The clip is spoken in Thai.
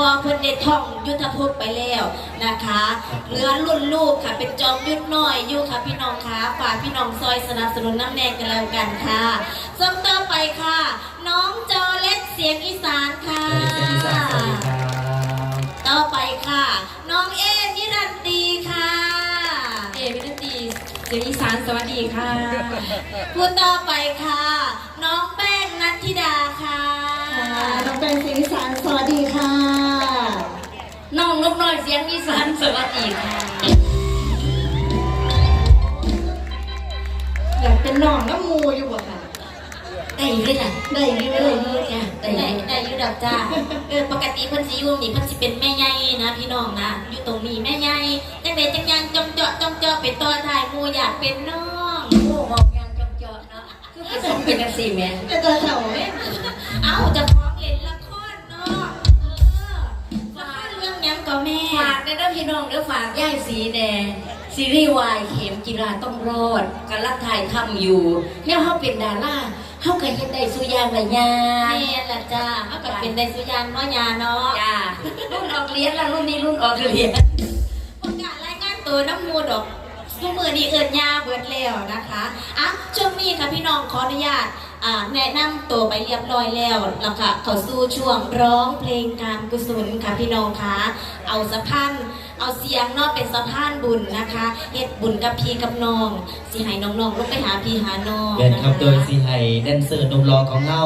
อเพิ่นได้ท่องยุทธภพไปแล้วนะคะเหลือรุ่นลูกค่ะเป็นจอมยุทธน้อยอยู่ค่ะพี่น้องคะฝากพี่น้องซอยสนับสนุนน้ำแดงกันแล้วกันค่ะส่งต่อไปค่ะน้องจอเล็กเสียงอีสานค่ะต่อไปค่ะน้องเอนิรันตีค่ะเอวินันตีเสียงอีสานสวัสดีค่ะพูดต่อไปค่ะน้องแป้งนัทธิดาค่ะน้องแป้งเสียงอีสานสวัสดีค่ะน้องนกน้อยเสียงอีสานสวัสดีค่ะอยากเป็นน้องน้ำมูอยู่บ่ค่ะได้ด้วยนะได้อไยู่ด้อยู่ดอกจ้าปกติเพิ่นสิอยู่นี่เพิ่นสิเป็นแม่ใหญ่นะพี่น้องนะอยู่ตรงนี้แม่ใหญ่จังไดจังยังจ้องเจาะเป็นตัวถ่ายมูอยากเป็นน้องโอ้บอกงานจงเจาะเนาะคือเป็นสมเป็นกันสี่แม่เป็นตัวเถ่าไหมเอาจะพร้อมเล่นละครเนาะละครเรื่องยังก็แม่ฝากในเด้อพี่น้องเด้อฝากย่ายสีแดงซีรีส์วายเข็มกีฬาต้องรอดกำลังถ่ายทำอยู่เนี่ยเขาเป็นดาราเขาก็เห็นได้สุยางละยาแม่ละจ้าเขาก็เป็นได้สุยางเนาะยาเนาะจ้ารุ่นออกเรียนแล้วรุ่นนี้รุ่นออกเรียนประกาศรายงานตัวน้ำมูดอกทุกมือนี้เอิญยาเบิดแล้วนะคะอ่ะช่วงนี้ค่ะพี่น้องขออนุญาตแนะนำตัวไปเรียบร้อยแล้วแล้วค่ะเข้าสู่ช่วงร้องเพลงการกุศลค่ะพี่น้องคะเอาสะพานเอาเสียงเนาะเป็นสะพานบุญนะคะเฮ็ดบุญกับพี่กับน้องสิให้น้องๆลงไปหาพี่หาน้องเดินครับโดยสิให้แดนเซอร์หนุ่มรอของเฮา